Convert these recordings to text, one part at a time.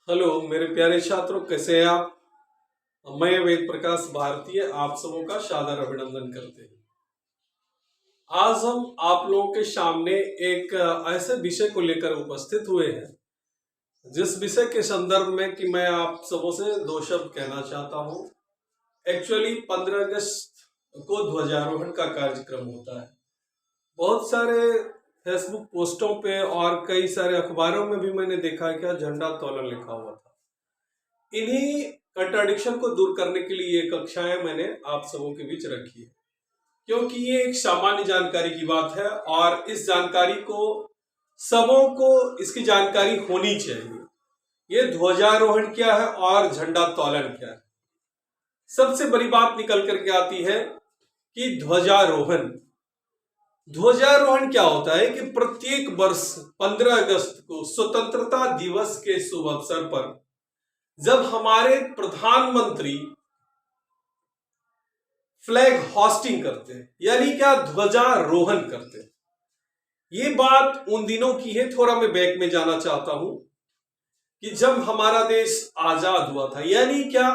Hello मेरे प्यारे छात्रों, कैसे हैं आप। मैं वेद प्रकाश भारतीय आप सबों का सादर अभिनंदन करते हैं। आज हम आप लोगों के सामने एक ऐसे विषय को लेकर उपस्थित हुए हैं जिस विषय के संदर्भ में कि मैं आप सबों से दो शब्द कहना चाहता हूं। एक्चुअली 15 अगस्त को ध्वजारोहण का कार्यक्रम होता है। बहुत सारे फेसबुक पोस्टों पे और कई सारे अखबारों में भी मैंने देखा है कि झंडा तोलन लिखा हुआ था। इन्हीं कंट्राडिक्शन को दूर करने के लिए ये कक्षाएं मैंने आप सबों के बीच रखी है, क्योंकि ये एक सामान्य जानकारी की बात है और इस जानकारी को सबों को इसकी जानकारी होनी चाहिए। ये ध्वजारोहण क्या है और झंडा तोलन क्या है। सबसे बड़ी बात निकल करके आती है कि ध्वजारोहण ध्वजारोहण क्या होता है कि प्रत्येक वर्ष 15 अगस्त को स्वतंत्रता दिवस के शुभ अवसर पर जब हमारे प्रधानमंत्री फ्लैग होस्टिंग करते हैं, यानी क्या ध्वजारोहण करते हैं। ये बात उन दिनों की है, थोड़ा मैं बैक में जाना चाहता हूं कि जब हमारा देश आजाद हुआ था, यानी क्या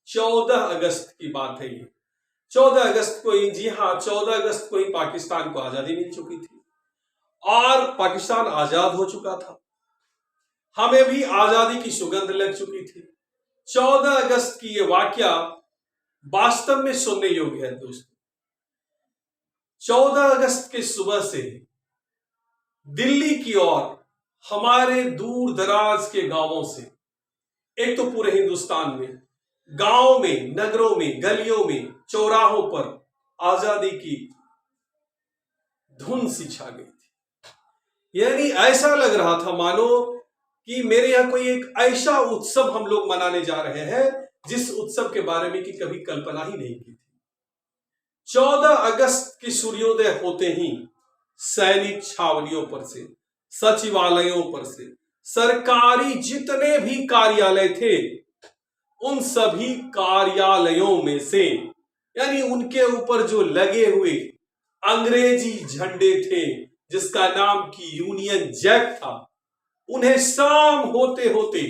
14 अगस्त की बात है। ये 14 अगस्त को ही, जी हाँ, 14 अगस्त को ही पाकिस्तान को आजादी मिल चुकी थी और पाकिस्तान आजाद हो चुका था। हमें भी आजादी की सुगंध लग चुकी थी। 14 अगस्त की ये वाकया वास्तव में सुनने योग्य है दोस्तों। 14 अगस्त के सुबह से दिल्ली की ओर हमारे दूर दराज के गांवों से, एक तो पूरे हिंदुस्तान में गांव में, नगरों में, गलियों में, चौराहों पर आजादी की धुन सी छा गई थी। यानी ऐसा लग रहा था मानो कि मेरे यहां कोई एक ऐसा उत्सव हम लोग मनाने जा रहे हैं जिस उत्सव के बारे में कि कभी कल्पना ही नहीं की थी। 14 अगस्त की सूर्योदय होते ही सैनिक छावनियों पर से, सचिवालयों पर से, सरकारी जितने भी कार्यालय थे उन सभी कार्यालयों में से, यानी उनके ऊपर जो लगे हुए अंग्रेजी झंडे थे जिसका नाम की यूनियन जैक था, उन्हें शाम होते होते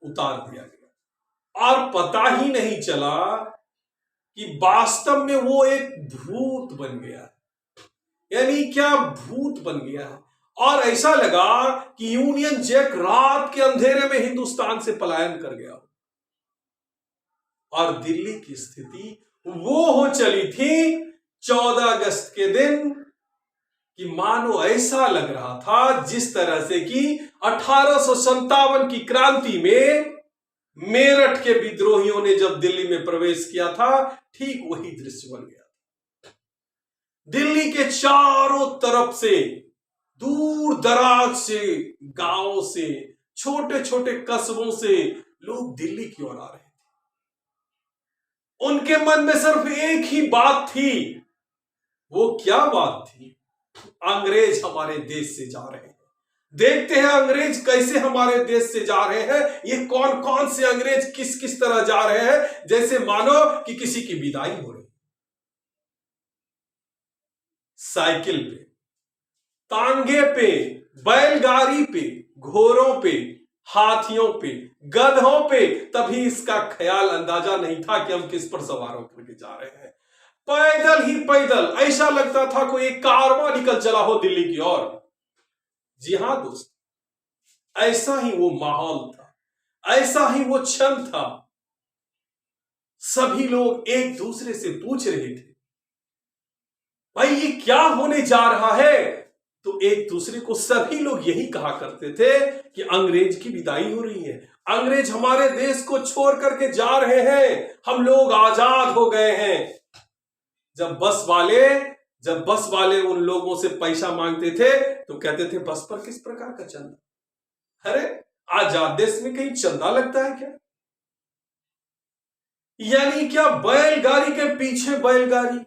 उतार दिया गया और पता ही नहीं चला कि वास्तव में वो एक भूत बन गया। यानी क्या भूत बन गया है और ऐसा लगा कि यूनियन जैक रात के अंधेरे में हिंदुस्तान से पलायन कर गया और दिल्ली की स्थिति वो हो चली थी 14 अगस्त के दिन कि मानो ऐसा लग रहा था जिस तरह से कि 1857 की क्रांति में मेरठ के विद्रोहियों ने जब दिल्ली में प्रवेश किया था, ठीक वही दृश्य बन गया। दिल्ली के चारों तरफ से, दूर दराज से, गांवों से, छोटे छोटे कस्बों से लोग दिल्ली की ओर आ रहे थे। उनके मन में सिर्फ एक ही बात थी। वो क्या बात थी? अंग्रेज हमारे देश से जा रहे हैं। देखते हैं अंग्रेज कैसे हमारे देश से जा रहे हैं। ये कौन कौन से अंग्रेज किस किस तरह जा रहे हैं, जैसे मानो कि किसी की विदाई हो रही। साइकिल पे, तांगे पे, बैलगाड़ी पे, घोड़ों पे, हाथियों पे, गधों पे, तभी इसका ख्याल अंदाजा नहीं था कि हम किस पर सवार होकर के जा रहे हैं। पैदल ही पैदल, ऐसा लगता था कोई एक कारवां निकल चला हो दिल्ली की ओर। जी हां दोस्त, ऐसा ही वो माहौल था, ऐसा ही वो क्षण था। सभी लोग एक दूसरे से पूछ रहे थे, भाई ये क्या होने जा रहा है। तो एक दूसरे को सभी लोग यही कहा करते थे कि अंग्रेज की विदाई हो रही है, अंग्रेज हमारे देश को छोड़ करके जा रहे हैं, हम लोग आजाद हो गए हैं। जब बस वाले उन लोगों से पैसा मांगते थे तो कहते थे बस पर किस प्रकार का चंदा। अरे आजाद देश में कहीं चंदा लगता है क्या? यानी क्या बैलगाड़ी के पीछे बैलगाड़ी,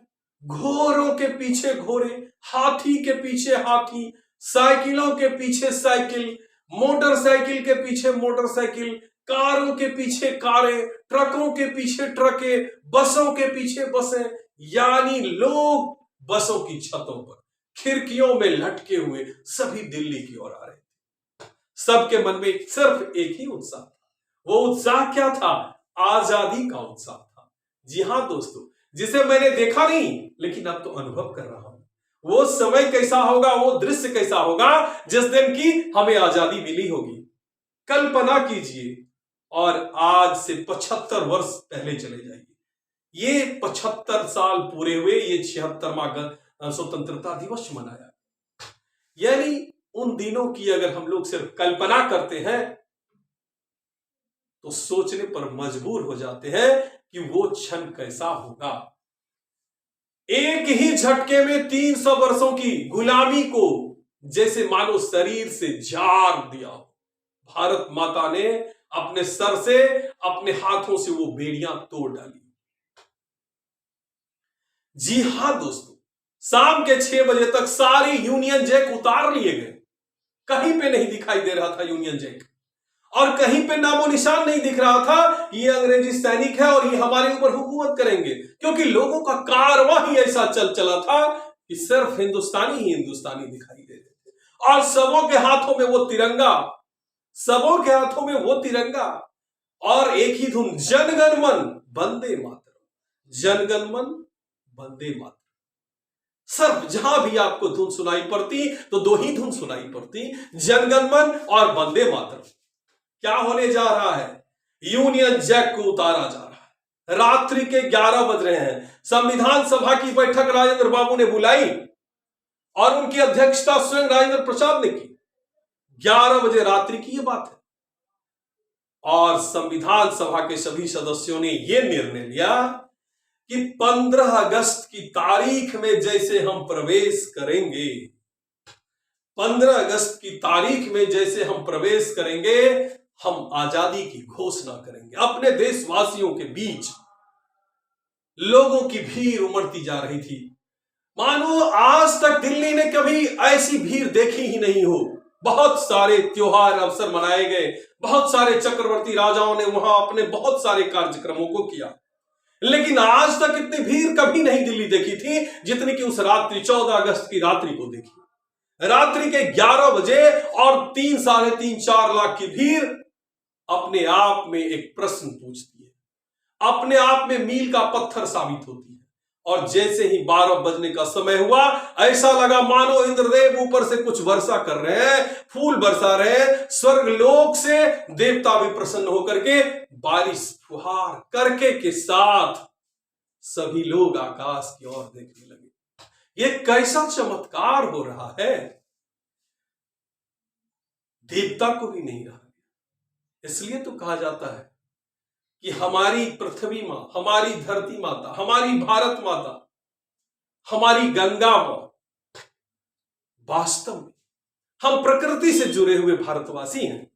घोड़ों के पीछे घोड़े, हाथी के पीछे हाथी, साइकिलों के पीछे साइकिल, मोटरसाइकिल के पीछे मोटरसाइकिल, कारों के पीछे कारें, ट्रकों के पीछे ट्रकें, बसों के पीछे बसें। यानी लोग बसों की छतों पर, खिड़कियों में लटके हुए सभी दिल्ली की ओर आ रहे थे। सबके मन में सिर्फ एक ही उत्साह था, वो उत्साह क्या था? आजादी का उत्साह था। जी हां दोस्तों, जिसे मैंने देखा नहीं लेकिन अब तो अनुभव कर रहा हूं। वो समय कैसा होगा, वो दृश्य कैसा होगा जिस दिन की हमें आजादी मिली होगी। कल्पना कीजिए, और आज से 75 वर्ष पहले चले जाइए। ये 75 साल पूरे हुए, ये 76वां स्वतंत्रता दिवस मनाया। यानी उन दिनों की अगर हम लोग सिर्फ कल्पना करते हैं तो सोचने पर मजबूर हो जाते हैं कि वो क्षण कैसा होगा। एक ही झटके में 300 वर्षों की गुलामी को जैसे मानो शरीर से झाड़ दिया। भारत माता ने अपने सर से, अपने हाथों से वो बेड़ियां तोड़ डाली। जी हां दोस्तों, शाम के 6 बजे तक सारे यूनियन जैक उतार लिए गए। कहीं पे नहीं दिखाई दे रहा था यूनियन जैक, और कहीं पे नामो निशान नहीं दिख रहा था ये अंग्रेजी सैनिक है और ये हमारे ऊपर हुकूमत करेंगे, क्योंकि लोगों का कारवां ही ऐसा चल चला था कि सिर्फ हिंदुस्तानी ही हिंदुस्तानी दिखाई दे रहे थे। और सबों के हाथों में वो तिरंगा, सबों के हाथों में वो तिरंगा, और एक ही धुन, जनगण मन वंदे मातरम, जनगण मन वंदे मातरम। सब जहां भी आपको धुन सुनाई पड़ती तो दो ही धुन सुनाई पड़ती, जनगण मन और वंदे मातरम। क्या होने जा रहा है? यूनियन जैक को उतारा जा रहा है। रात्रि के 11 बज रहे हैं। संविधान सभा की बैठक राजेंद्र बाबू ने बुलाई और उनकी अध्यक्षता स्वयं राजेंद्र प्रसाद ने की। 11 बजे रात्रि की यह बात है, और संविधान सभा के सभी सदस्यों ने यह निर्णय लिया कि 15 अगस्त की तारीख में जैसे हम प्रवेश करेंगे, 15 अगस्त की तारीख में जैसे हम प्रवेश करेंगे, हम आजादी की घोषणा करेंगे। अपने देशवासियों के बीच लोगों की भीड़ उमड़ती जा रही थी, मानो आज तक दिल्ली ने कभी ऐसी भीड़ देखी ही नहीं हो। बहुत सारे त्योहार अवसर मनाए गए, बहुत सारे चक्रवर्ती राजाओं ने वहां अपने बहुत सारे कार्यक्रमों को किया, लेकिन आज तक इतनी भीड़ कभी नहीं दिल्ली देखी थी जितनी कि उस रात्रि 14 अगस्त की रात्रि को देखी। रात्रि के 11 बजे और 3, साढ़े 3, 4 लाख की भीड़ अपने आप में एक प्रश्न पूछती है, अपने आप में मील का पत्थर साबित होती है। और जैसे ही 12 बजने का समय हुआ, ऐसा लगा मानो इंद्रदेव ऊपर से कुछ वर्षा कर रहे हैं, फूल बरसा रहे हैं। स्वर्ग लोक से देवता भी प्रसन्न होकर के बारिश फुहार करके के साथ सभी लोग आकाश की ओर देखने लगे। ये कैसा चमत्कार हो रहा है! देवता को भी नहीं रहा। इसलिए तो कहा जाता है कि हमारी पृथ्वी मां, हमारी धरती माता, हमारी भारत माता, हमारी गंगा मां, वास्तव में हम प्रकृति से जुड़े हुए भारतवासी हैं।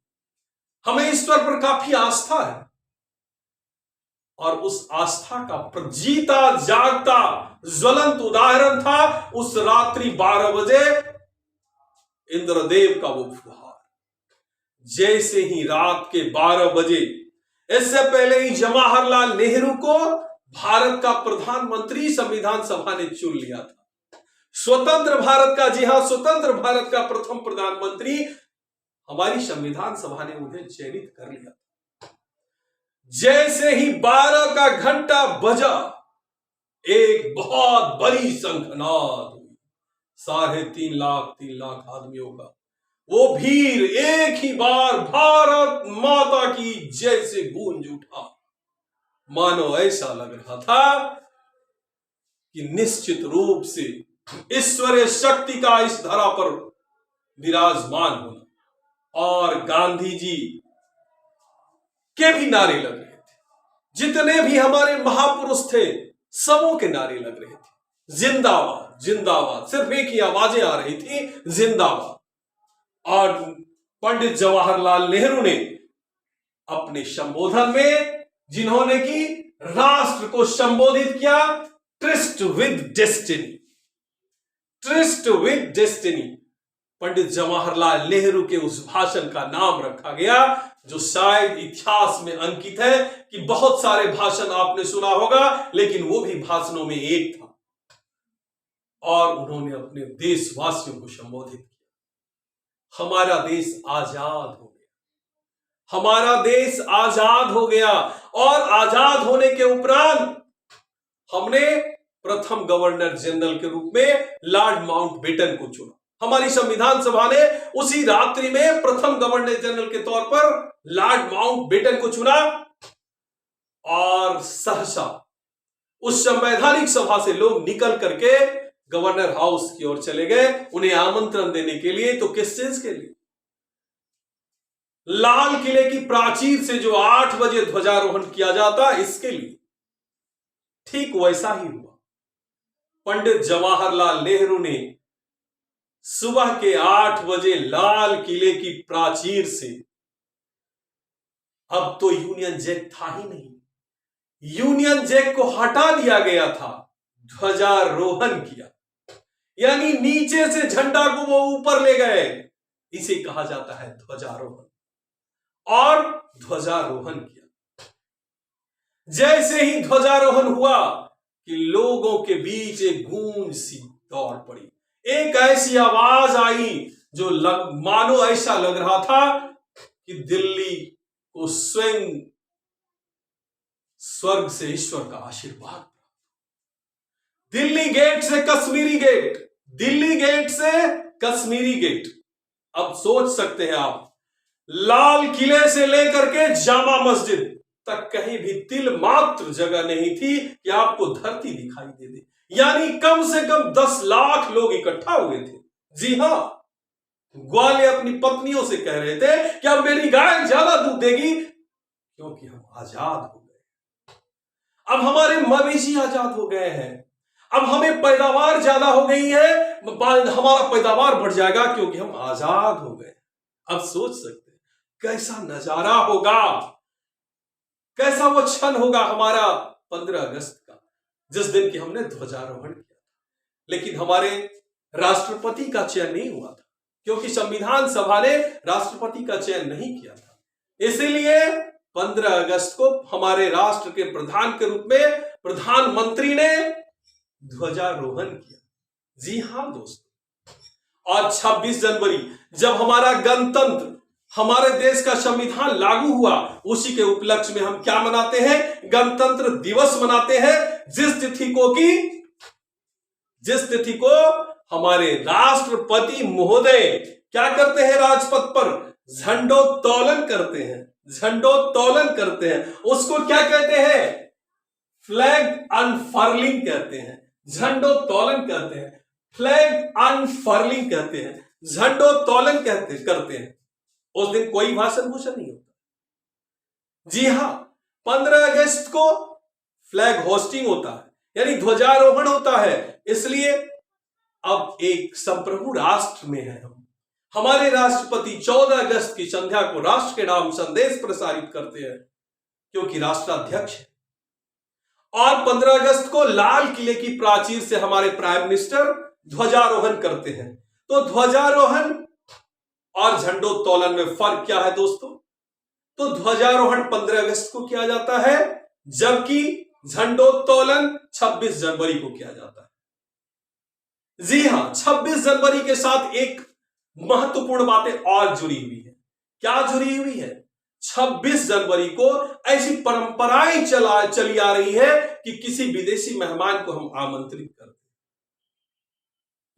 हमें ईश्वर पर काफी आस्था है, और उस आस्था का जीता जागता ज्वलंत उदाहरण था उस रात्रि 12 बजे इंद्रदेव का वो फुहार। जैसे ही रात के 12 बजे, इससे पहले ही जवाहरलाल नेहरू को भारत का प्रधानमंत्री संविधान सभा ने चुन लिया था। स्वतंत्र भारत का, जी हां, स्वतंत्र भारत का प्रथम प्रधानमंत्री हमारी संविधान सभा ने उन्हें चयनित कर लिया। जैसे ही 12 का घंटा बजा, एक बहुत बड़ी शंखनाद हुई। 3.5 लाख आदमियों का वो भीड़ एक ही बार भारत माता की जय से गूंज उठा। मानो ऐसा लग रहा था कि निश्चित रूप से ईश्वरीय शक्ति का इस धरा पर विराजमान होना। और गांधी जी के भी नारे लग रहे थे, जितने भी हमारे महापुरुष थे सबों के नारे लग रहे थे, जिंदाबाद जिंदाबाद। सिर्फ एक ही आवाजें आ रही थी, जिंदाबाद। और पंडित जवाहरलाल नेहरू ने अपने संबोधन में, जिन्होंने कि राष्ट्र को संबोधित किया, tryst with destiny, tryst with destiny, Pandit Jawaharlal Nehru के उस भाषण का नाम रखा गया, जो शायद इतिहास में अंकित है कि बहुत सारे भाषण आपने सुना होगा, लेकिन वो भी भाषणों में एक था। और उन्होंने अपने देशवासियों को संबोधित किया। हमारा देश आजाद हो गया, हमारा देश आजाद हो गया और आजाद होने के उपरांत हमने प्रथम गवर्नर जनरल के रूप में लॉर्ड माउंटबेटन को चुना। हमारी संविधान सभा ने उसी रात्रि में प्रथम गवर्नर जनरल के तौर पर लॉर्ड माउंटबेटन को चुना और सहसा उस संवैधानिक सभा से लोग निकल करके गवर्नर हाउस की ओर चले गए उन्हें आमंत्रण देने के लिए। तो किस चीज के लिए? लाल किले की प्राचीर से जो 8 बजे ध्वजारोहण किया जाता, इसके लिए। ठीक वैसा ही हुआ। पंडित जवाहरलाल नेहरू ने सुबह के 8 बजे लाल किले की प्राचीर से, अब तो यूनियन जैक था ही नहीं, यूनियन जैक को हटा दिया गया था, ध्वजारोहण किया, यानी नीचे से झंडा को वो ऊपर ले गए। इसे कहा जाता है ध्वजारोहण। और ध्वजारोहण किया। जैसे ही ध्वजारोहण हुआ कि लोगों के बीच एक गूंज सी दौड़ पड़ी, एक ऐसी आवाज आई जो मानो ऐसा लग रहा था कि दिल्ली को स्वयं स्वर्ग से ईश्वर का आशीर्वाद। दिल्ली गेट से कश्मीरी गेट, दिल्ली गेट से कश्मीरी गेट। अब सोच सकते हैं आप, लाल किले से लेकर के जामा मस्जिद तक कहीं भी तिल मात्र जगह नहीं थी कि आपको धरती दिखाई दे दे। यानी कम से कम 10 लाख लोग इकट्ठा हुए थे। जी हां, ग्वाले अपनी पत्नियों से कह रहे थे कि अब मेरी गाय ज्यादा दूध देगी क्योंकि हम आजाद हो गए। अब हमारे मवेशी आजाद हो गए हैं। अब हमें पैदावार ज्यादा हो गई है, हमारा पैदावार बढ़ जाएगा क्योंकि हम आजाद हो गए। अब सोच सकते कैसा नजारा होगा, कैसा वो क्षण होगा हमारा 15 अगस्त का, जिस दिन की हमने ध्वजारोहण किया। लेकिन हमारे राष्ट्रपति का चयन नहीं हुआ था क्योंकि संविधान सभा ने राष्ट्रपति का चयन नहीं किया था। इसीलिए 15 अगस्त को हमारे राष्ट्र के प्रधान के रूप में प्रधानमंत्री ने ध्वजारोहण किया। जी हां दोस्तों, और 26 जनवरी जब हमारा गणतंत्र, हमारे देश का संविधान लागू हुआ, उसी के उपलक्ष्य में हम क्या मनाते हैं? गणतंत्र दिवस मनाते हैं। जिस तिथि को हमारे राष्ट्रपति महोदय क्या करते हैं? राजपथ पर झंडोत्तोलन करते हैं, झंडोत्तोलन करते हैं। उसको क्या कहते हैं? फ्लैग अनफर्लिंग कहते हैं, झंडोत्तोलन करते हैं, फ्लैग अनफर्लिंग कहते हैं, झंडोत्तोलन करते हैं। उस दिन कोई भाषण भूषण नहीं होता। जी हां, 15 अगस्त को फ्लैग होस्टिंग होता है, यानी ध्वजारोहण होता है। इसलिए अब एक संप्रभु राष्ट्र में है हम। हमारे राष्ट्रपति 14 अगस्त की संध्या को राष्ट्र के नाम संदेश प्रसारित करते हैं क्योंकि राष्ट्राध्यक्ष है। और 15 अगस्त को लाल किले की प्राचीर से हमारे प्राइम मिनिस्टर ध्वजारोहण करते हैं। तो ध्वजारोहण और झंडोत्तोलन में फर्क क्या है दोस्तों? तो ध्वजारोहण 15 अगस्त को किया जाता है, जबकि झंडोत्तोलन 26 जनवरी को किया जाता है। जी हां, 26 जनवरी के साथ एक महत्वपूर्ण बातें और जुड़ी हुई है। क्या जुड़ी हुई है? 26 जनवरी को ऐसी परंपराएं चली आ रही है कि किसी विदेशी मेहमान को हम आमंत्रित करते हैं,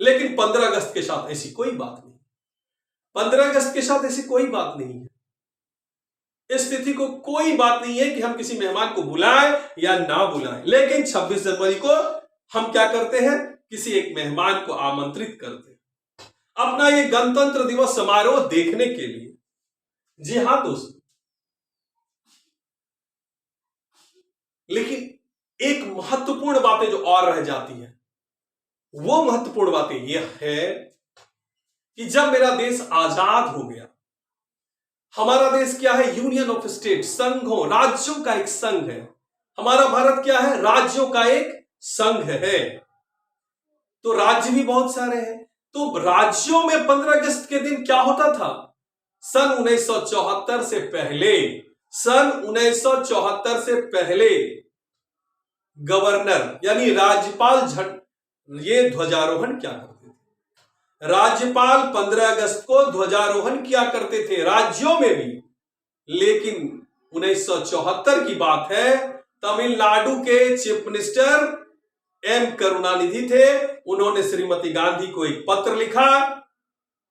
लेकिन 15 अगस्त के साथ ऐसी कोई बात नहीं। 15 अगस्त के साथ ऐसी कोई बात नहीं है। इस तिथि को कोई बात नहीं है कि हम किसी मेहमान को बुलाएं या ना बुलाएं, लेकिन 26 जनवरी को हम क्या करते हैं? किसी एक मेहमान को आमंत्रित करते हैं अपना ये गणतंत्र दिवस समारोह देखने के लिए। जी हां दोस्तों, लेकिन एक महत्वपूर्ण बातें जो और रह जाती है, वो महत्वपूर्ण बातें यह है कि जब मेरा देश आजाद हो गया, हमारा देश क्या है? यूनियन ऑफ स्टेट, संघों, राज्यों का एक संघ है। हमारा भारत क्या है? राज्यों का एक संघ है। तो राज्य भी बहुत सारे हैं। तो राज्यों में 15 अगस्त के दिन क्या होता था? सन 1974 से पहले, सन 1974 से पहले गवर्नर यानी राज्यपाल ये ध्वजारोहण क्या करते थे? राज्यपाल 15 अगस्त को ध्वजारोहण किया करते थे राज्यों में भी। लेकिन 1974 की बात है, तमिलनाडु के चीफ मिनिस्टर एम करुणानिधि थे। उन्होंने श्रीमती गांधी को एक पत्र लिखा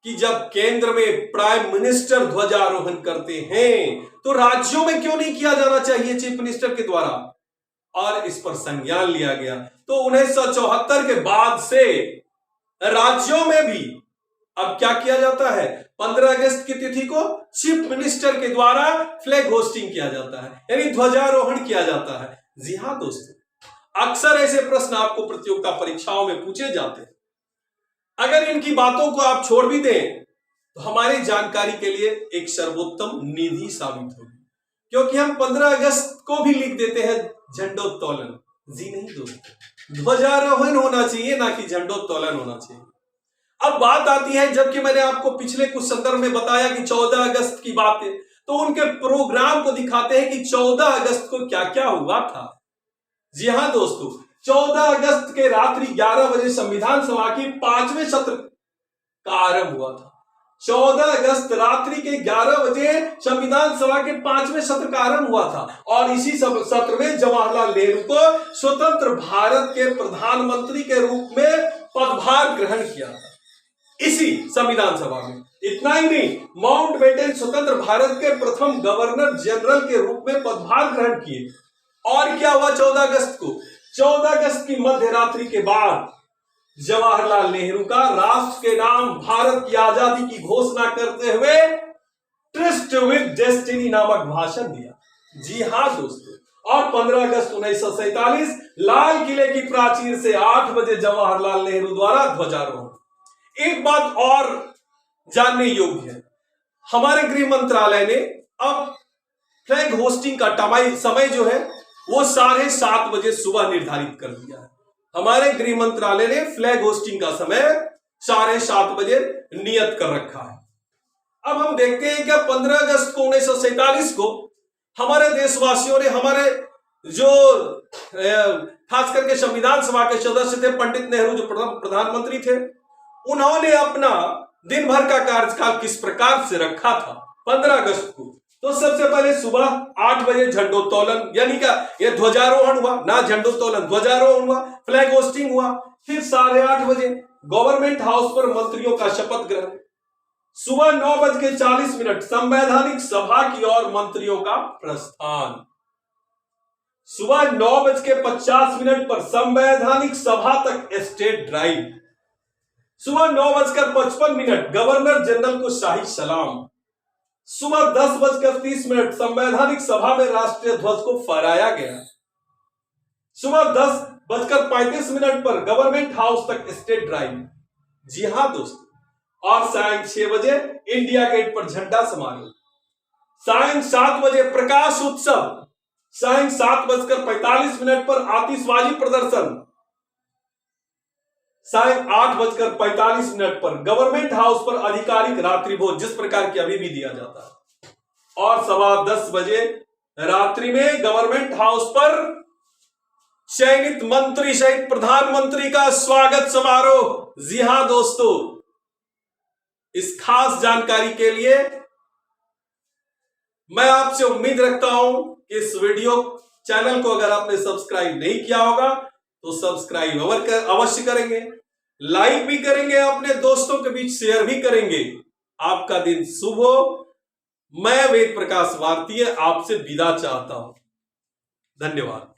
कि जब केंद्र में प्राइम मिनिस्टर ध्वजारोहण करते हैं तो राज्यों में क्यों नहीं किया जाना चाहिए चीफ मिनिस्टर के द्वारा, और इस पर संज्ञान लिया गया। तो 1974 के बाद से राज्यों में भी अब क्या किया जाता है, 15 अगस्त की तिथि को चीफ मिनिस्टर के द्वारा फ्लैग होस्टिंग किया जाता है, यानी ध्वजारोहण किया जाता है। जी हां दोस्तों, अक्सर ऐसे प्रश्न आपको प्रतियोगिता परीक्षाओं में पूछे जाते हैं। अगर इनकी बातों को आप छोड़ भी दें तो हमारी जानकारी के लिए एक सर्वोत्तम निधि साबित होगी, क्योंकि हम 15 अगस्त को भी लिख देते हैं झंडोत्तोलन। जी नहीं दोस्तों, ध्वजारोहण होना चाहिए, ना कि झंडोत्तोलन होना चाहिए। अब बात आती है, जबकि मैंने आपको पिछले कुछ संदर्भ में बताया कि 14 अगस्त की बात है, तो उनके प्रोग्राम को दिखाते हैं कि 14 अगस्त को क्या क्या हुआ था। जी हां दोस्तों, 14 अगस्त के रात्रि 11 बजे संविधान सभा की 5वें सत्र का आरंभ हुआ था। 14 अगस्त रात्रि के 11 बजे संविधान सभा के 5वें सत्र का आरंभ हुआ था, और इसी सत्र में जवाहरलाल नेहरू को स्वतंत्र भारत के प्रधानमंत्री के रूप में पदभार ग्रहण किया था इसी संविधान सभा में। इतना ही नहीं, माउंटबेटन स्वतंत्र भारत के प्रथम गवर्नर जनरल के रूप में पदभार ग्रहण किए। और क्या हुआ 14 अगस्त को? 14 अगस्त की मध्य रात्रि के बाद जवाहरलाल नेहरू का राष्ट्र के नाम भारत की आजादी की घोषणा करते हुए ट्रिस्ट विद डेस्टिनी नामक भाषण दिया। जी हां दोस्तों, और 15 अगस्त 1947 लाल किले की प्राचीर से 8 बजे जवाहरलाल नेहरू द्वारा ध्वजारोहण। एक बात और जानने योग्य है, हमारे गृह मंत्रालय ने अब फ्लैग होस्टिंग का समय जो है वो 7:30 बजे सुबह निर्धारित कर दिया है। हमारे गृह मंत्रालय ने फ्लैग होस्टिंग का समय 7:30 बजे नियत कर रखा है। अब हम देखते हैं कि 15 अगस्त को 1947 को हमारे देशवासियों ने, हमारे जो खास करके संविधान सभा के सदस्य थे, पंडित नेहरू जो प्रधानमंत्री थे, उन्होंने अपना दिन भर का कार्यकाल किस प्रकार से रखा था 15 अगस्त को। तो सबसे पहले सुबह 8 बजे झंडोत्तोलन, यानी क्या ये ध्वजारोहण हुआ, ना झंडोत्तोलन, ध्वजारोहण हुआ, फ्लैग होस्टिंग हुआ। फिर 8:30 बजे गवर्नमेंट हाउस पर मंत्रियों का शपथ ग्रहण। सुबह 9:40 संवैधानिक सभा की ओर मंत्रियों का प्रस्थान। सुबह 9:50 पर संवैधानिक सभा तक स्टेट ड्राइव। सुबह 9:55 गवर्नर जनरल को शाही सलाम। सुबह 10:30 संवैधानिक सभा में राष्ट्रीय ध्वज को फहराया गया। सुबह 10:35 पर गवर्नमेंट हाउस तक स्टेट ड्राइव। जी हां दोस्तों, और सायं 6 बजे इंडिया गेट पर झंडा समारोह। सायं 7 बजे प्रकाश उत्सव। सायं 7:45 पर आतिशबाजी प्रदर्शन। सायं 8:45 पर गवर्नमेंट हाउस पर आधिकारिक रात्रि भोज, जिस प्रकार की अभी भी दिया जाता है। और 10:15 बजे रात्रि में गवर्नमेंट हाउस पर चयनित मंत्री सहित प्रधानमंत्री का स्वागत समारोह। जी हां दोस्तों, इस खास जानकारी के लिए मैं आपसे उम्मीद रखता हूं कि इस वीडियो चैनल को अगर आपने सब्सक्राइब नहीं किया होगा तो सब्सक्राइब अवश्य करेंगे, लाइक भी करेंगे, अपने दोस्तों के बीच शेयर भी करेंगे। आपका दिन शुभ हो। मैं वेद प्रकाश भारतीय आपसे विदा चाहता हूं। धन्यवाद।